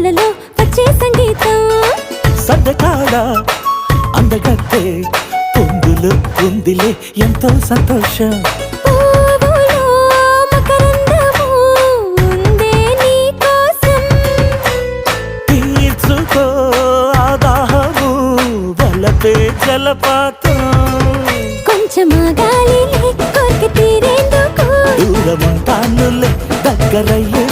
ఎదలలో వచ్చే సంగీతం సడ్డకాడ అందగత్తే పొందులు ఉందిలే ఎంతో సంతోషం పువ్వులో మకరందము ఉందే నీ కోసం తీర్చుకో ఆదాహము వలపే జలపాతం కొంచెమా గాలిలే కోరిక తీరేందుకు దూరముంటానులే దగ్గరయ్యే